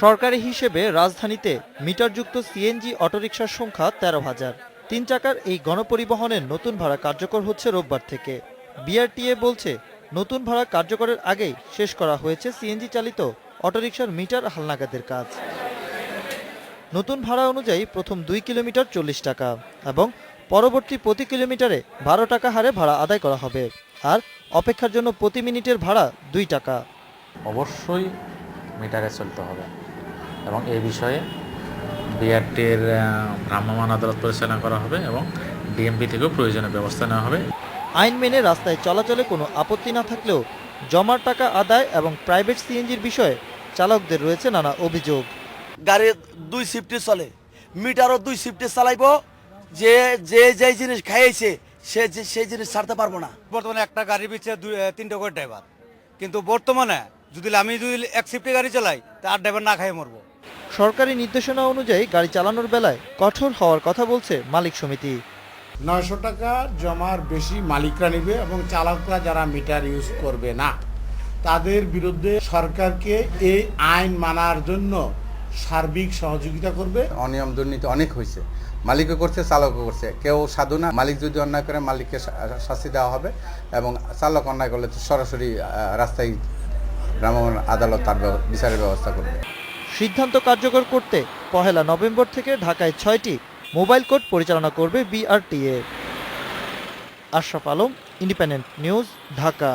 সরকারি হিসেবে রাজধানীতে মিটারযুক্ত সিএনজি অটোরিকশার সংখ্যা ১৩,০০০। ৩ চাকার এই গণপরিবহনের নতুন ভাড়া কার্যকর হচ্ছে রোববার থেকে। বিআরটিএ বলছে, নতুন ভাড়া কার্যকরের আগেই শেষ করা হয়েছে সিএনজি চালিত অটোরিকশার মিটার হালনাগাদের কাজ। নতুন ভাড়া অনুযায়ী প্রথম ২ কিলোমিটার ৪০ টাকা এবং পরবর্তী প্রতি কিলোমিটারে ১২ টাকা হারে ভাড়া আদায় করা হবে। আর অপেক্ষার জন্য প্রতি মিনিটের ভাড়া ২ টাকা। অবশ্যই মিটারে চলতে হবে এবং এই বিষয়ে বিআরটির ভ্রাম্যমাণ আদালত পরিচালনা করা হবে এবং ডিএমপি থেকেও প্রয়োজনীয় ব্যবস্থা নেওয়া হবে। আইন মেনে রাস্তায় চলাচলে কোনো আপত্তি না থাকলেও জমার টাকা আদায় এবং প্রাইভেট সিএনজির বিষয়ে চালকদের রয়েছে নানা অভিযোগ। গাড়ি 2 শিফটে চলে, মিটারও 2 শিফটে চালাইব, যে যে জিনিস খাইয়েছে সেই জিনিস ছাড়তে পারবো না। বর্তমানে একটা গাড়ির পিছিয়ে 3টা করে ড্রাইভার, কিন্তু বর্তমানে আমি যদি এক শিফটে গাড়ি চালাই তা 8 ড্রাইভার না খাইয়ে মরবো। সরকারি নির্দেশনা অনুযায়ী গাড়ি চালানোর বেলায় কঠোর হওয়ার কথা বলছে মালিক সমিতি। 900 টাকা জমার বেশি মালিকরা নেবে এবং চালকরা যারা মিটার ইউজ করবে না তাদের বিরুদ্ধে সরকারকে এই আইন মানার জন্য সার্বিক সহযোগিতা করবে। অনিয়ম দুর্নীতি অনেক হয়েছে, মালিকও করছে চালকও করছে, কেউ সাধু না। মালিক যদি অন্যায় করে মালিককে শাস্তি দেওয়া হবে এবং চালক অন্যায় করলে সরাসরি রাস্তায় ভ্রাম্যমাণ আদালত তার বিচারের ব্যবস্থা করবে। সিদ্ধান্ত কার্যকর করতে 1 নভেম্বর থেকে ঢাকায় 6টি মোবাইল কোর্ট পরিচালনা করবে BRTA. Ashraf Alam, independent news, Dhaka.